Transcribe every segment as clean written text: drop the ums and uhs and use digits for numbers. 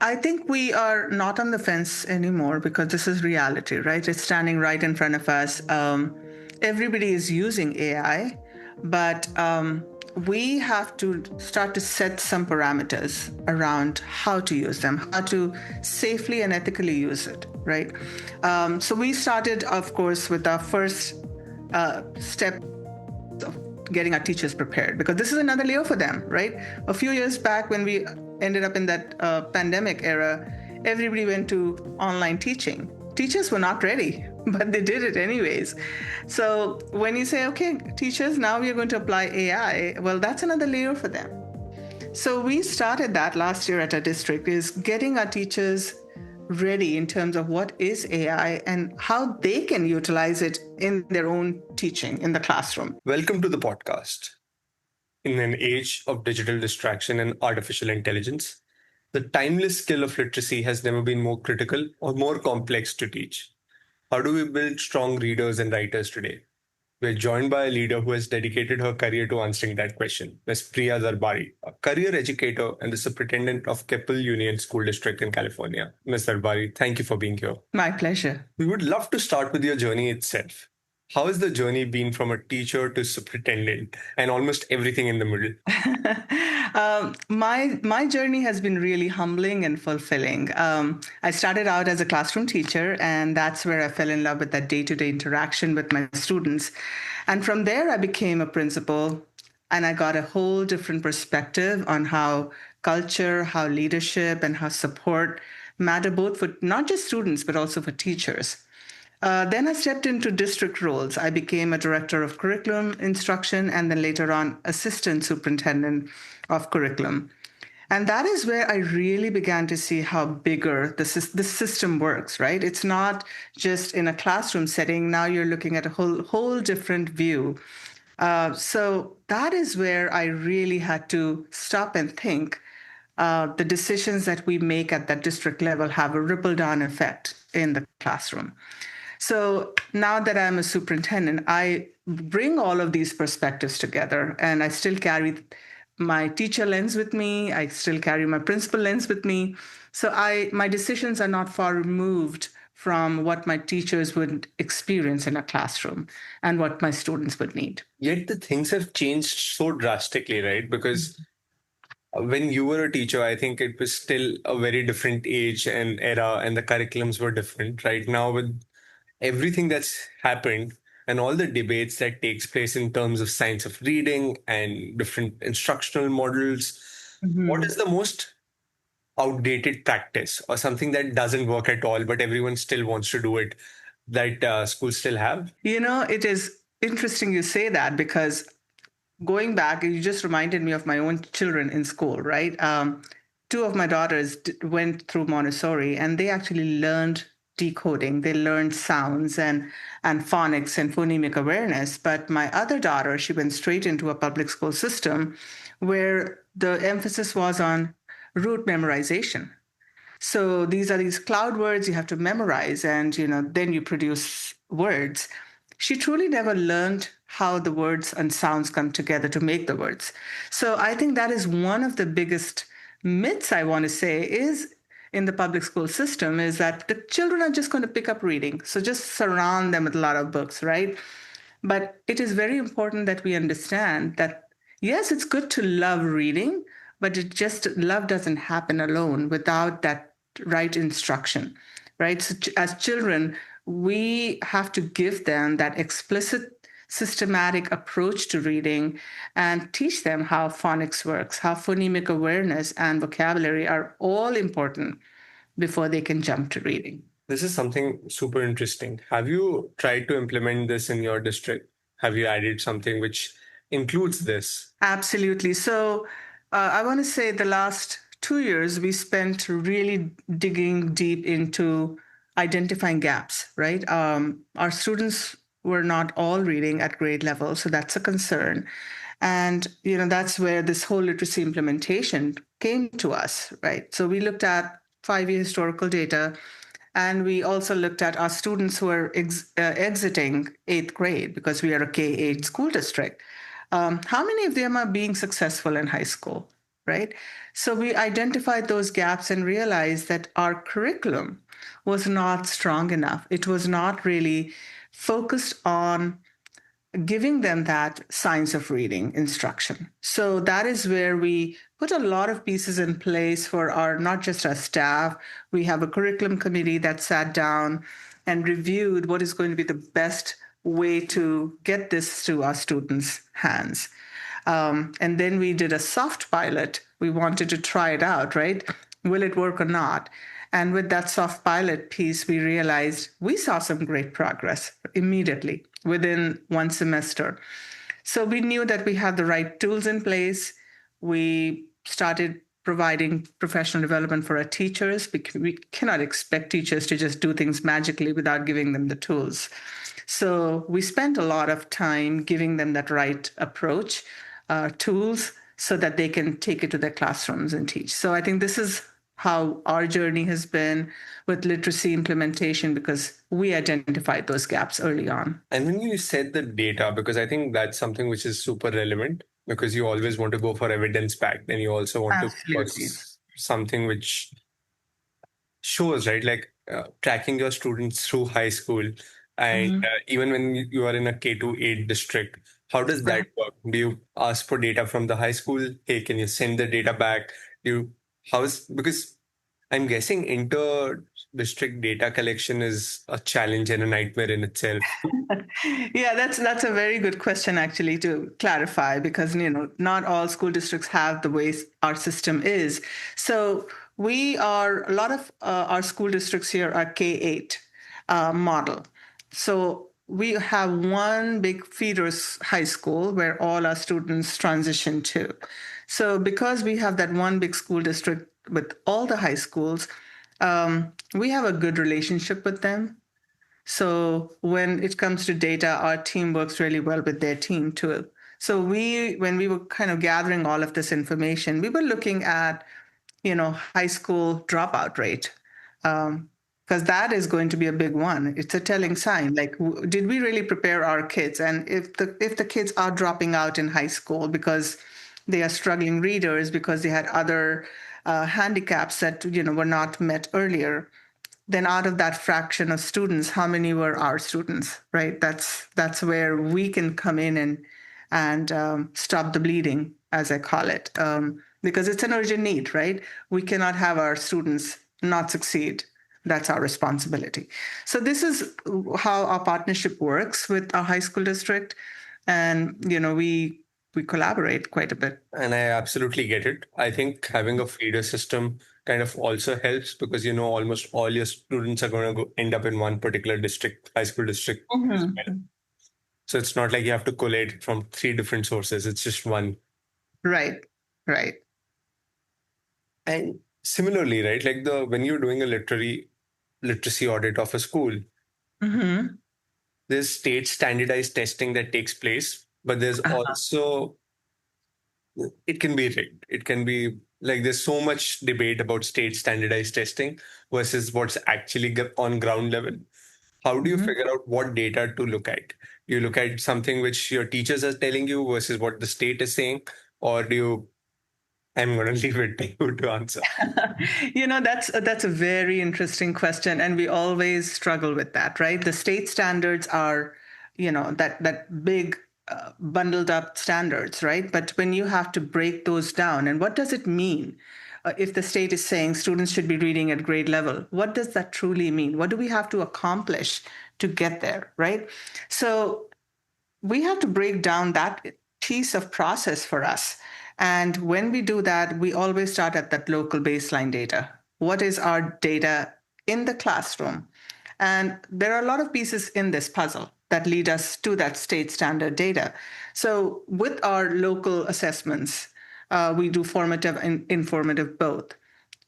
I think we are not on the fence anymore because this is reality, right? It's standing right in front of us. Everybody is using AI, but we have to start to set some parameters around how to use them, how to safely and ethically use it, right? So we started, of course, with our first step of getting our teachers prepared because this is another layer for them, right? A few years back, when we ended up in that pandemic era, everybody went to online teaching. Teachers were not ready, but they did it anyways. So when you say, okay, teachers, now we are going to apply AI, well, that's another layer for them. So we started that last year at our district, is getting our teachers ready in terms of what is AI and how they can utilize it in their own teaching in the classroom. Welcome to the podcast. In an age of digital distraction and artificial intelligence, the timeless skill of literacy has never been more critical or more complex to teach. How do we build strong readers and writers today? We're joined by a leader who has dedicated her career to answering that question, Ms. Priya Darbari, a career educator and the superintendent of Keppel Union School District in California. Ms. Darbari, thank you for being here. My pleasure. We would love to start with your journey itself. How has the journey been from a teacher to superintendent and almost everything in the middle? My journey has been really humbling and fulfilling. I started out as a classroom teacher, and that's where I fell in love with that day-to-day interaction with my students. And from there, I became a principal, and I got a whole different perspective on how culture, how leadership, and how support matter both for not just students but also for teachers. Then I stepped into district roles. I became a director of curriculum instruction and then later on assistant superintendent of curriculum. And that is where I really began to see how bigger the system works, right? It's not just in a classroom setting. Now you're looking at a whole different view. So that is where I really had to stop and think. The decisions that we make at that district level have a ripple down effect in the classroom. So now that I'm a superintendent, I bring all of these perspectives together and I still carry my teacher lens with me. I still carry my principal lens with me. So my decisions are not far removed from what my teachers would experience in a classroom and what my students would need. Yet the things have changed so drastically, right? Because when you were a teacher, I think it was still a very different age and era, and the curriculums were different. Right now, with everything that's happened and all the debates that takes place in terms of science of reading and different instructional models, what Mhm. is the most outdated practice or something that doesn't work at all, but everyone still wants to do it that schools still have? It is interesting you say that because going back, you just reminded me of my own children in school, right? Two of my daughters went through Montessori and they actually learned decoding. They learned sounds and phonics and phonemic awareness. But my other daughter, she went straight into a public school system where the emphasis was on root memorization. So these are these cloud words you have to memorize, and then you produce words. She truly never learned how the words and sounds come together to make the words. So I think that is one of the biggest myths I want to say is in the public school system is that the children are just going to pick up reading. So just surround them with a lot of books, right? But it is very important that we understand that, yes, it's good to love reading, but love doesn't happen alone without that right instruction, right? So as children, we have to give them that explicit, systematic approach to reading and teach them how phonics works, how phonemic awareness and vocabulary are all important before they can jump to reading. This is something super interesting. Have you tried to implement this in your district? Have you added something which includes this? Absolutely. So I want to say the last 2 years we spent really digging deep into identifying gaps, right? Our students were not all reading at grade level, so that's a concern. And that's where this whole literacy implementation came to us, right? So we looked at 5 year historical data, and we also looked at our students who are exiting eighth grade because we are a K-8 school district. How many of them are being successful in high school? right? So we identified those gaps and realized that our curriculum was not strong enough. It was not really focused on giving them that science of reading instruction. So that is where we put a lot of pieces in place for our, not just our staff. We have a curriculum committee that sat down and reviewed what is going to be the best way to get this to our students' hands. And then we did a soft pilot. We wanted to try it out, right? Will it work or not? And with that soft pilot piece, we realized we saw some great progress immediately within one semester. So we knew that we had the right tools in place. We started providing professional development for our teachers. We cannot expect teachers to just do things magically without giving them the tools. So we spent a lot of time giving them that right approach, tools, so that they can take it to their classrooms and teach. So I think this is how our journey has been with literacy implementation because we identified those gaps early on. And when you said the data, because I think that's something which is super relevant because you always want to go for evidence backed and you also want to Absolutely. push something which shows, right? Like tracking your students through high school. And Mhm. even when you are in a K to 8 district, how does Right. that work? Do you ask for data from the high school? Hey, can you send the data back? Because I'm guessing inter district data collection is a challenge and a nightmare in itself. Yeah, that's a very good question actually to clarify because not all school districts have the way our system is. So we are a lot of our school districts here are K-8 model. So we have one big feeders high school where all our students transition to. So because we have that one big school district with all the high schools, we have a good relationship with them. So when it comes to data, our team works really well with their team too. So when we were kind of gathering all of this information, we were looking at, high school dropout rate, because that is going to be a big one. It's a telling sign. Like, did we really prepare our kids? And if the kids are dropping out in high school because they are struggling readers because they had other handicaps that were not met earlier, then out of that fraction of students, how many were our students, right? That's where we can come in and stop the bleeding, as I call it, because it's an urgent need, right? We cannot have our students not succeed. That's our responsibility. So this is how our partnership works with our high school district, and we collaborate quite a bit. And I absolutely get it. I think having a feeder system kind of also helps because almost all your students are going to end up in one particular district, high school district. Mhm. So it's not like you have to collate it from three different sources. It's just one. Right, right. And similarly, right, like the when you're doing a literacy audit of a school, Hmm. there's state standardized testing that takes place, but there's also it can be rigged. It can be like there's so much debate about state standardized testing versus what's actually on ground level. How do you Hmm. figure out what data to look at? Do you look at something which your teachers are telling you versus what the state is saying? Or do you, I'm going to leave it to you to answer. That's a very interesting question, and we always struggle with that, right? The state standards are, that big bundled up standards, right? But when you have to break those down, and what does it mean? If the state is saying students should be reading at grade level, what does that truly mean? What do we have to accomplish to get there, right? So we have to break down that piece of process for us. And when we do that, we always start at that local baseline data. What is our data in the classroom? And there are a lot of pieces in this puzzle that lead us to that state standard data. So, with our local assessments, we do formative and informative both.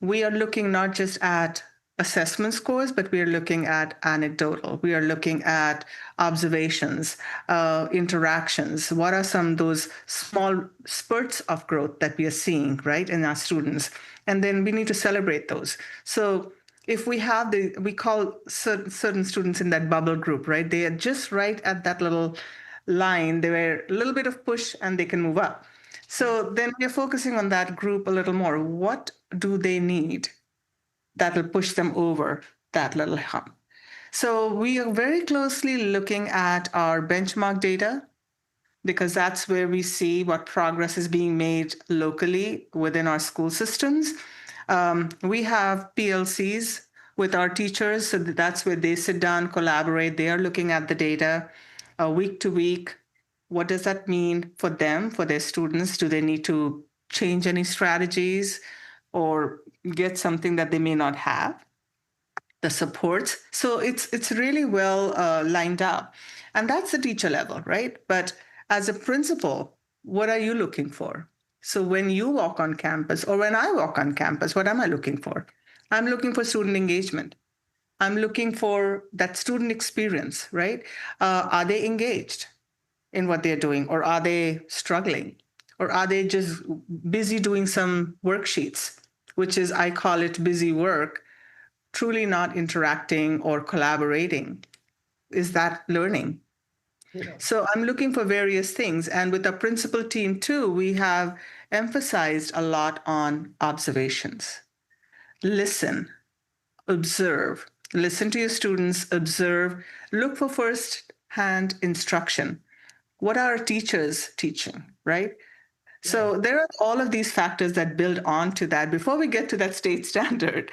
We are looking not just at assessment scores, but we are looking at anecdotal. We are looking at observations, interactions. What are some of those small spurts of growth that we are seeing, right, in our students? And then we need to celebrate those. So if we have we call certain students in that bubble group, right? They are just right at that little line. They were a little bit of push and they can move up. So then we're focusing on that group a little more. What do they need that will push them over that little hump? So we are very closely looking at our benchmark data because that's where we see what progress is being made locally within our school systems. We have PLCs with our teachers, so that's where they sit down, collaborate. They are looking at the data week to week. What does that mean for them, for their students? Do they need to change any strategies or get something that they may not have? The supports. So it's really well lined up, and that's the teacher level, right? But as a principal, what are you looking for? So when you walk on campus, or when I walk on campus, what am I looking for? I'm looking for student engagement. I'm looking for that student experience, right? Are they engaged in what they're doing, or are they struggling, or are they just busy doing some worksheets, which is, I call it busy work, truly not interacting or collaborating? Is that learning? Yeah. So I'm looking for various things. And with the principal team too, we have emphasized a lot on observations. Listen, observe, listen to your students, observe, look for first hand instruction. What are our teachers teaching, right? So there are all of these factors that build on to that. Before we get to that state standard,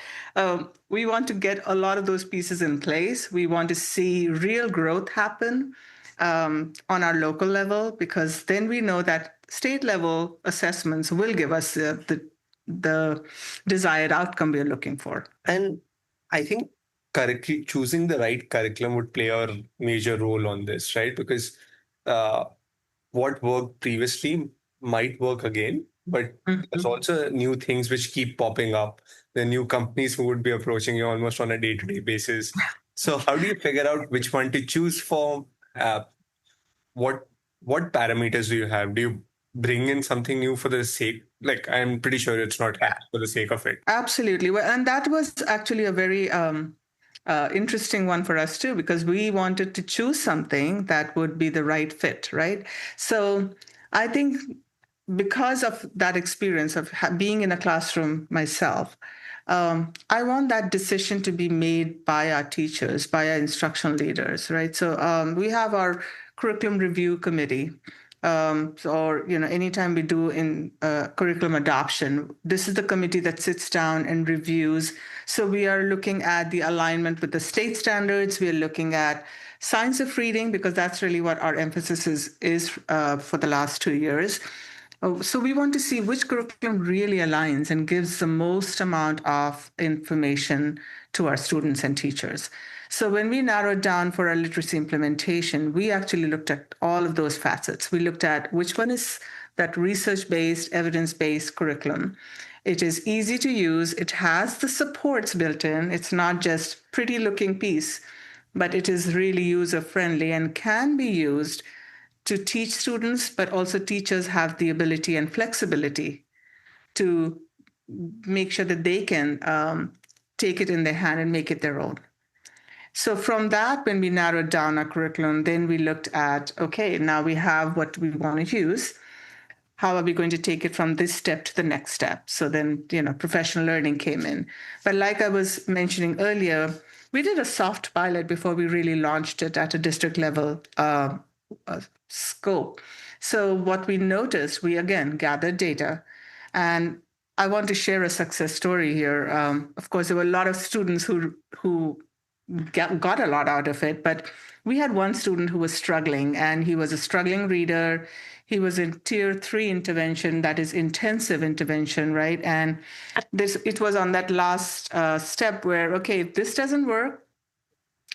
we want to get a lot of those pieces in place. We want to see real growth happen on our local level, because then we know that state level assessments will give us the desired outcome we're looking for. And I think choosing the right curriculum would play a major role on this, right? Because uh, what worked previously might work again, but there's Mhm. also new things which keep popping up. The new companies who would be approaching you almost on a day-to-day basis. So how do you figure out which one to choose for? What what parameters do you have? Do you bring in something new for the sake? Like, I'm pretty sure it's not for the sake of it. Absolutely. Well, and that was actually a very interesting one for us too, because we wanted to choose something that would be the right fit, right? So I think because of that experience of being in a classroom myself, I want that decision to be made by our teachers, by our instructional leaders, right? So we have our curriculum review committee. Or anytime we do in curriculum adoption, this is the committee that sits down and reviews. So we are looking at the alignment with the state standards. We are looking at science of reading, because that's really what our emphasis is for the last 2 years. So we want to see which curriculum really aligns and gives the most amount of information to our students and teachers. So when we narrowed down for our literacy implementation, we actually looked at all of those facets. We looked at which one is that research-based, evidence-based curriculum. It is easy to use. It has the supports built in. It's not just pretty looking piece, but it is really user friendly and can be used to teach students, but also teachers have the ability and flexibility to make sure that they can take it in their hand and make it their own. So from that, when we narrowed down our curriculum, then we looked at, okay, now we have what we want to use. How are we going to take it from this step to the next step? So then, professional learning came in. But like I was mentioning earlier, we did a soft pilot before we really launched it at a district level scope. So what we noticed, we again gathered data, and I want to share a success story here. Of course, there were a lot of students who got a lot out of it, but we had one student who was struggling, and he was a struggling reader. He was in tier 3 intervention, that is intensive intervention, right? And it was on that last step where, okay, if this doesn't work,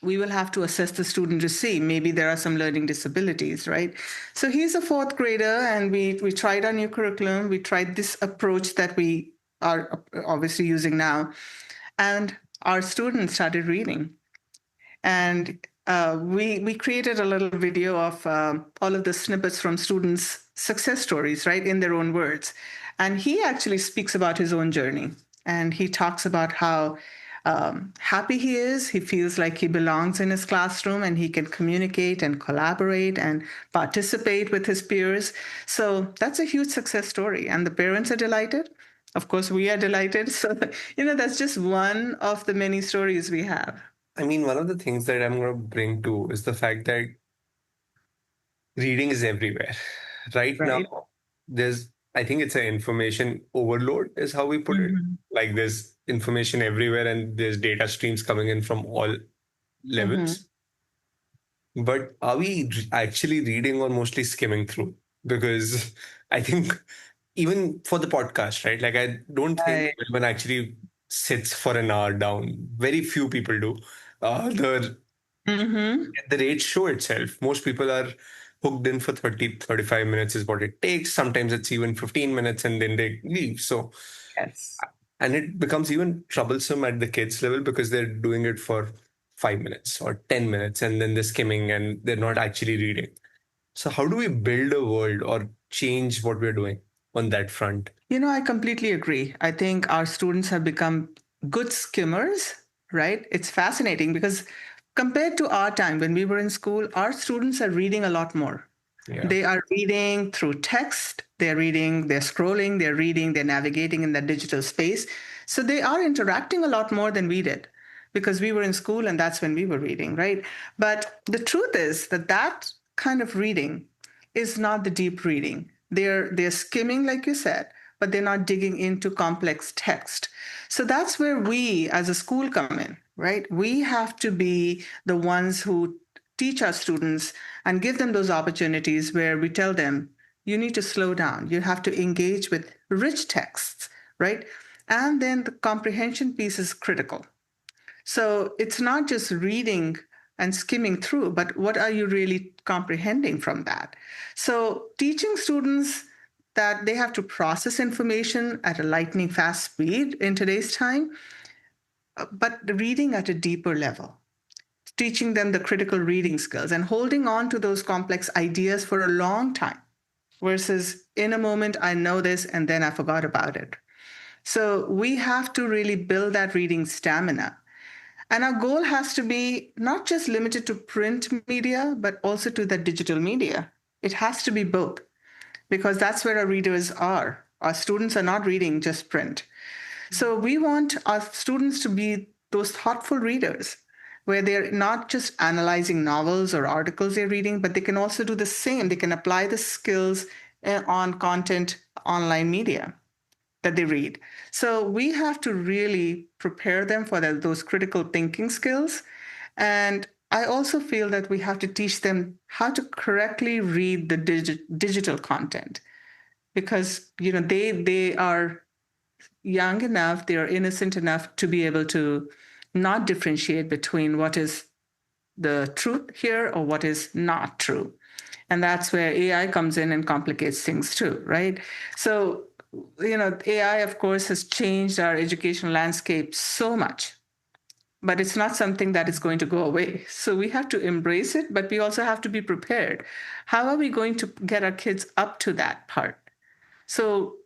we will have to assess the student to see maybe there are some learning disabilities, right? So he's a fourth grader, and we tried our new curriculum. We tried this approach that we are obviously using now, and our students started reading. And we created a little video of all of the snippets from students' success stories, right, in their own words. And he actually speaks about his own journey, and he talks about how happy he is. He feels like he belongs in his classroom and he can communicate and collaborate and participate with his peers. So that's a huge success story. And the parents are delighted. Of course, we are delighted. So, that's just one of the many stories we have. I mean, one of the things that I'm going to bring to is the fact that reading is everywhere. Right now, Right. I think it's an information overload, is how we put it. Hmm. Like there's information everywhere and there's data streams coming in from all Hmm. levels. But are we actually reading or mostly skimming through? Because I think even for the podcast, right? Like I don't think Right. anyone actually sits for an hour down. Very few people do. Hmm. The rate show itself. Most people are hooked in for 30, 35 minutes is what it takes. Sometimes it's even 15 minutes and then they leave. So, Yes. and it becomes even troublesome at the kids level because they're doing it for 5 minutes or 10 minutes and then they're skimming and they're not actually reading. So, how do we build a world or change what we're doing on that front? I completely agree. I think our students have become good skimmers, right? It's fascinating because compared to our time when we were in school, our students are reading a lot more. Yeah. They are reading through text, they're reading, they're scrolling, they're reading, they're navigating in that digital space. So they are interacting a lot more than we did because we were in school and that's when we were reading, right? But the truth is that that kind of reading is not the deep reading. They're skimming, like you said, but they're not digging into complex text. So that's where we as a school come in, right? We have to be the ones who teach our students and give them those opportunities where we tell them, you need to slow down. You have to engage with rich texts, right? And then the comprehension piece is critical. So it's not just reading and skimming through, but what are you really comprehending from that? So teaching students that they have to process information at a lightning fast speed in today's time, but reading at a deeper level, teaching them the critical reading skills and holding on to those complex ideas for a long time versus in a moment, I know this and then I forgot about it. So we have to really build that reading stamina. And our goal has to be not just limited to print media, but also to the digital media. It has to be both because that's where our readers are. Our students are not reading just print. So we want our students to be those thoughtful readers where they're not just analyzing novels or articles they're reading, but they can also do the same. They can apply the skills on content, online media that they read. So we have to really prepare them for those critical thinking skills. And I also feel that we have to teach them how to correctly read the digital content because they are young enough, they are innocent enough to be able to not differentiate between what is the truth here or what is not true. And that's where AI comes in and complicates things too, right? So, AI, of course, has changed our educational landscape so much, but it's not something that is going to go away. So we have to embrace it, but we also have to be prepared. How are we going to get our kids up to that part? So,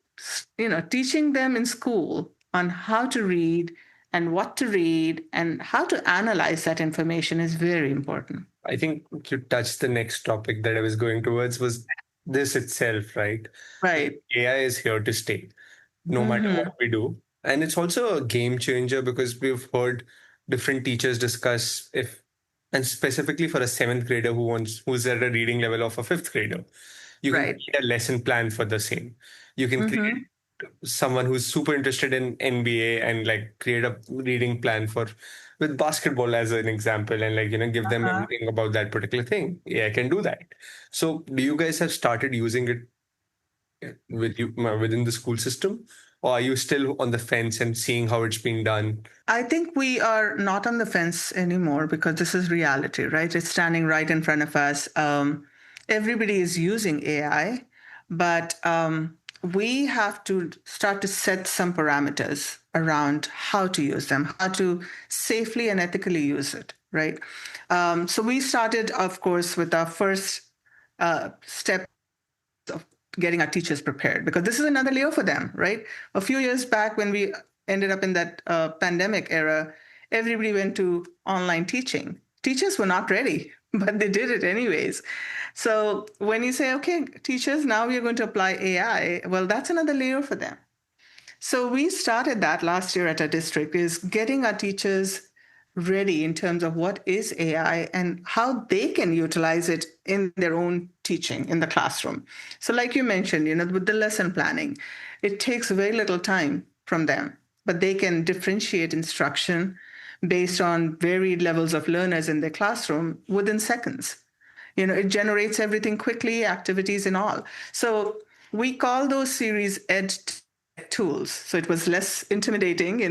teaching them in school on how to read and what to read and how to analyze that information is very important. I think you touched the next topic that I was going towards was this itself, right? Right. AI is here to stay no matter Mm-hmm. what we do. And it's also a game changer because we've heard different teachers discuss if, and specifically for a seventh grader who's at a reading level of a fifth grader, you can Right. create a lesson plan for the same. You can create Mm-hmm. someone who's super interested in NBA and like create a reading plan for with basketball as an example and like give them Uh-huh. everything about that particular thing. Yeah, I can do that. So do you guys have started using it with you within the school system, or are you still on the fence and seeing how it's being done? I think we are not on the fence anymore because this is reality, right? It's standing right in front of us. Everybody is using AI, but we have to start to set some parameters around how to use them, how to safely and ethically use it, right? So we started, of course, with our first step of getting our teachers prepared because this is another layer for them, right? A few years back when we ended up in that pandemic era, everybody went to online teaching. Teachers were not ready, but they did it anyways. So when you say, okay, teachers, now we are going to apply AI, well, that's another layer for them. So we started that last year at our district, is getting our teachers ready in terms of what is AI and how they can utilize it in their own teaching in the classroom. So like you mentioned, with the lesson planning, it takes very little time from them, but they can differentiate instruction based on varied levels of learners in their classroom within seconds. It generates everything quickly, activities and all. So we call those series ed tools. So it was less intimidating,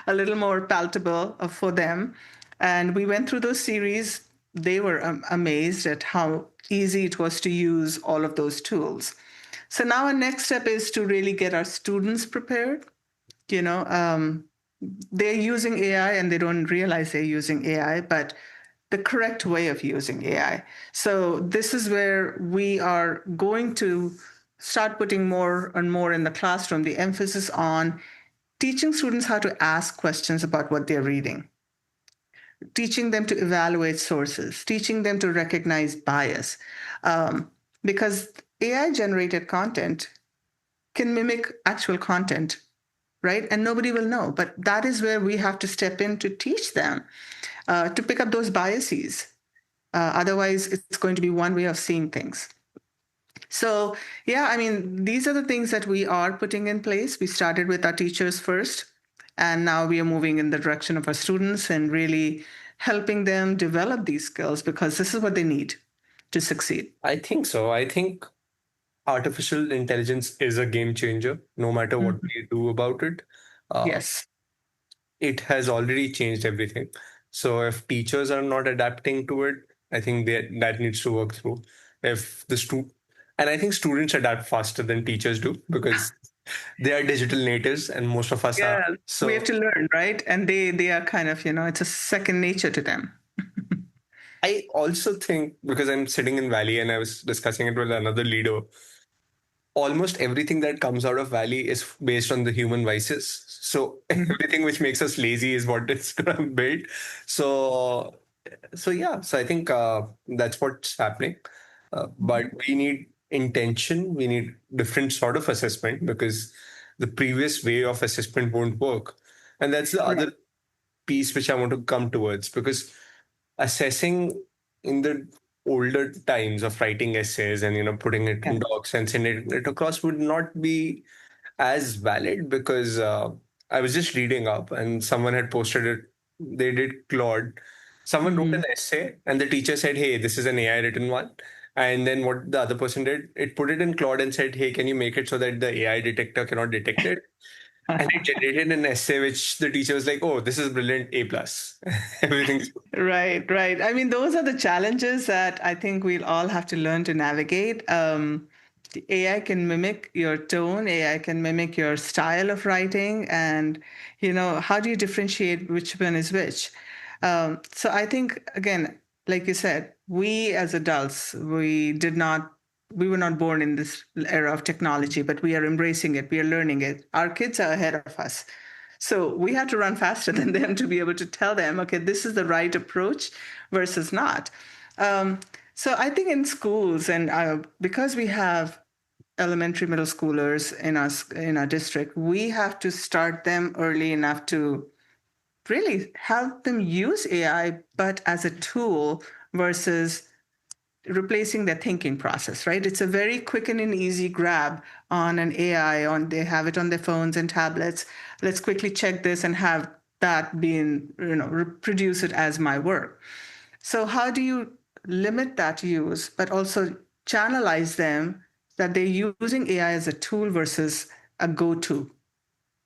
a little more palatable for them. And we went through those series. They were amazed at how easy it was to use all of those tools. So now our next step is to really get our students prepared. You know, um, they're using AI and they don't realize they're using AI, but the correct way of using AI. So this is where we are going to start putting more and more in the classroom, the emphasis on teaching students how to ask questions about what they're reading, teaching them to evaluate sources, teaching them to recognize bias. Um, because AI generated content can mimic actual content, right? And nobody will know. But that is where we have to step in to teach them to pick up those biases. Otherwise, it's going to be one way of seeing things. So, yeah, I mean, these are the things that we are putting in place. We started with our teachers first, and now we are moving in the direction of our students and really helping them develop these skills because this is what they need to succeed. I think so. I think artificial intelligence is a game changer, no matter what Mhm. we do about it. Uh, Yes. it has already changed everything. So if teachers are not adapting to it, I think that needs to work through. If the and I think students adapt faster than teachers do because they are digital natives and most of us are. Yeah, we have So to learn, right? And they are kind of, it's a second nature to them. I also think because I'm sitting in Valley and I was discussing it with another leader, almost everything that comes out of Valley is based on the human vices. So Mhm. everything which makes us lazy is what it's gonna build. So yeah, so I think that's what's happening. But we need intention. We need different sort of assessment because the previous way of assessment won't work. And that's the Right. other piece which I want to come towards because assessing in the older times of writing essays and putting it Yeah. in docs and sending it across would not be as valid because I was just reading up and someone had posted it. They did Claude. Someone wrote Mhm. an essay and the teacher said, "Hey, this is an AI written one." And then what the other person did, it put it in Claude and said, "Hey, can you make it so that the AI detector cannot detect it?" And it generated an essay which the teacher was like, "Oh, this is brilliant, A plus." Everything's Right, right. I mean, those are the challenges that I think we'll all have to learn to navigate. The AI can mimic your tone, AI can mimic your style of writing, and how do you differentiate which one is which? So I think again, like you said, we as adults, we were not born in this era of technology, but we are embracing it, we are learning it. Our kids are ahead of us. So we had to run faster than them to be able to tell them, okay, this is the right approach versus not. Um, so I think in schools, and because we have elementary, middle schoolers in our district, we have to start them early enough to really help them use AI, but as a tool versus replacing their thinking process, right? It's a very quick and an easy grab on an AI, on they have it on their phones and tablets. Let's quickly check this and have that being, reproduce it as my work. So how do you limit that use, but also channelize them that they're using AI as a tool versus a go-to?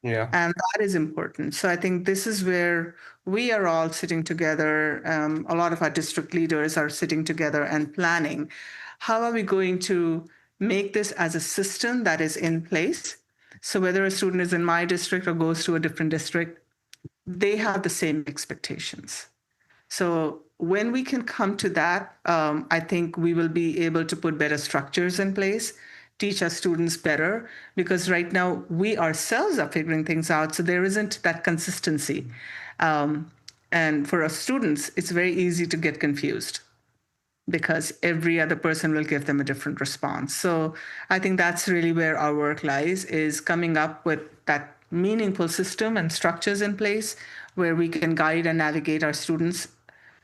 yeah. And that is important. So I think this is where we are all sitting together. A lot of our district leaders are sitting together and planning. How are we going to make this as a system that is in place? So whether a student is in my district or goes to a different district, they have the same expectations. So when we can come to that, I think we will be able to put better structures in place teach our students better, because right now we ourselves are figuring things out. So there isn't that consistency. Um, and for our students, it's very easy to get confused because every other person will give them a different response. So I think that's really where our work lies, is coming up with that meaningful system and structures in place where we can guide and navigate our students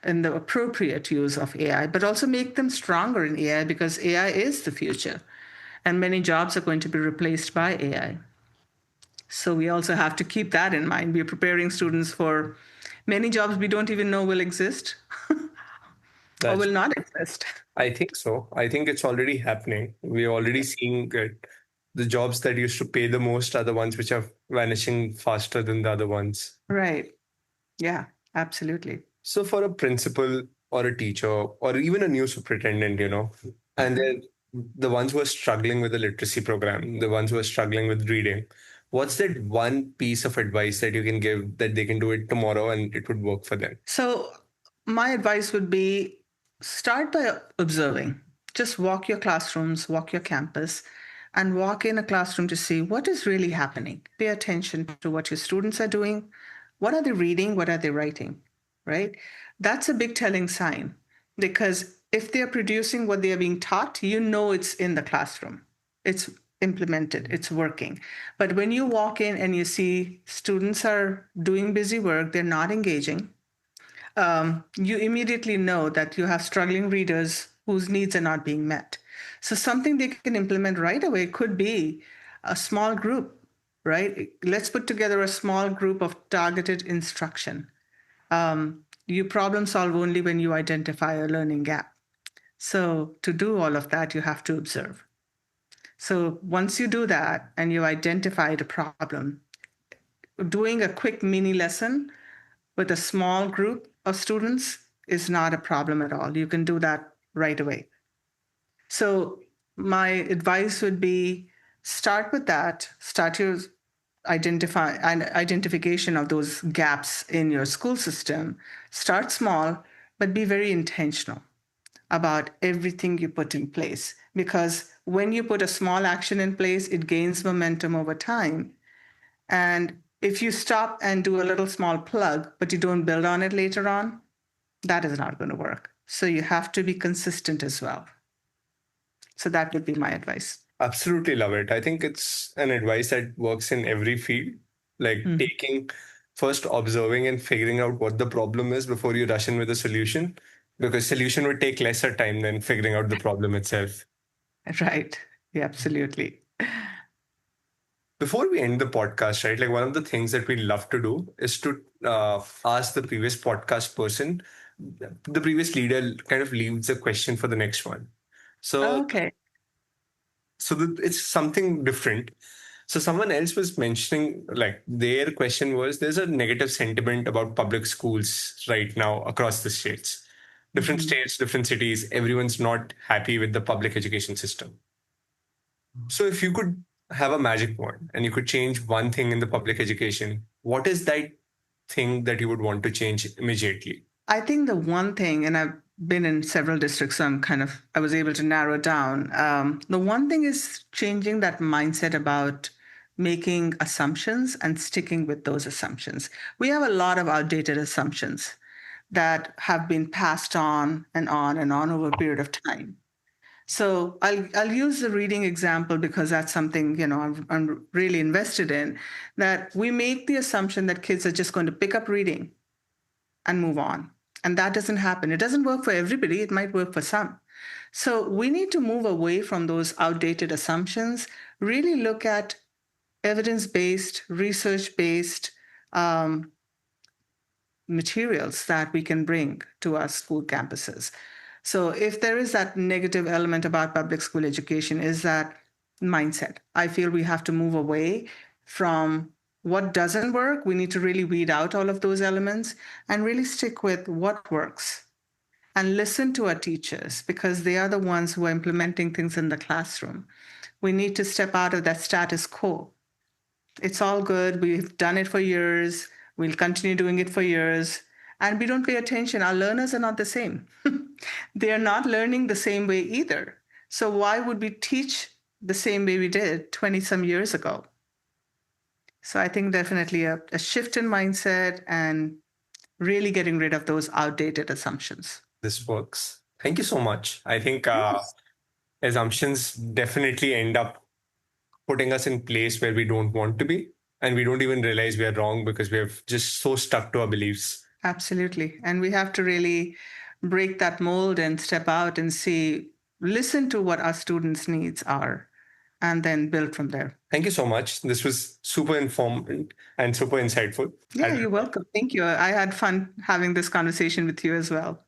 in the appropriate use of AI, but also make them stronger in AI, because AI is the future and many jobs are going to be replaced by AI. So we also have to keep that in mind. We're preparing students for many jobs we don't even know will exist or That's, will not exist. I think so. I think it's already happening. We're already seeing it. The jobs that used to pay the most are the ones which are vanishing faster than the other ones. Right. Yeah, absolutely. So for a principal or a teacher or even a new superintendent, and they're the ones who are struggling with the literacy program, the ones who are struggling with reading, what's that one piece of advice that you can give that they can do it tomorrow and it would work for them? So, my advice would be start by observing. Just walk your classrooms, walk your campus, and walk in a classroom to see what is really happening. Pay attention to what your students are doing. What are they reading? What are they writing? Right? That's a big telling sign, because if they're producing what they are being taught, you know it's in the classroom. It's implemented, it's working. But when you walk in and you see students are doing busy work, they're not engaging, you immediately know that you have struggling readers whose needs are not being met. So, something they can implement right away could be a small group, right? Let's put together a small group of targeted instruction. You problem solve only when you identify a learning gap. So, to do all of that, you have to observe. So, once you do that and you identified a problem, doing a quick mini lesson with a small group of students is not a problem at all. You can do that right away. So, my advice would be start with that, start your identification of those gaps in your school system. Start small, but be very intentional about everything you put in place. Because when you put a small action in place, it gains momentum over time. And if you stop and do a little small plug, but you don't build on it later on, that is not going to work. So you have to be consistent as well. So that would be my advice. Absolutely love it. I think it's an advice that works in every field, like Mhm. taking first observing and figuring out what the problem is before you rush in with a solution, because solution would take lesser time than figuring out the problem itself. Right. Yeah, absolutely. Before we end the podcast, right, like one of the things that we love to do is to ask the previous podcast person, the previous leader kind of leaves a question for the next one. So, Okay. it's something different. So someone else was mentioning, like their question was, there's a negative sentiment about public schools right now across the states. Different Mhm. states, different cities, everyone's not happy with the public education system. So if you could have a magic wand and you could change one thing in the public education, what is that thing that you would want to change immediately? I think the one thing, and I've been in several districts, so I was able to narrow it down. The one thing is changing that mindset about making assumptions and sticking with those assumptions. We have a lot of outdated assumptions that have been passed on and on and on over a period of time. So I'll use the reading example because that's something I'm really invested in. That we make the assumption that kids are just going to pick up reading and move on, and that doesn't happen. It doesn't work for everybody. It might work for some. So we need to move away from those outdated assumptions. Really look at evidence-based, research-based materials that we can bring to our school campuses. So if there is that negative element about public school education, is that mindset. I feel we have to move away from what doesn't work. We need to really weed out all of those elements and really stick with what works and listen to our teachers, because they are the ones who are implementing things in the classroom. We need to step out of that status quo. It's all good. We've done it for years. We'll continue doing it for years. And we don't pay attention. Our learners are not the same. They are not learning the same way either. So why would we teach the same way we did 20 some years ago. So I think definitely a shift in mindset and really getting rid of those outdated assumptions. This works. Thank you so much. I think Yes. assumptions definitely end up putting us in place where we don't want to be, and we don't even realize we are wrong because we're just so stuck to our beliefs. Absolutely. And we have to really break that mold and step out and see, listen to what our students' needs are, and then build from there. Thank you so much. This was super informative and super insightful. Yeah, you're welcome. Thank you. I had fun having this conversation with you as well.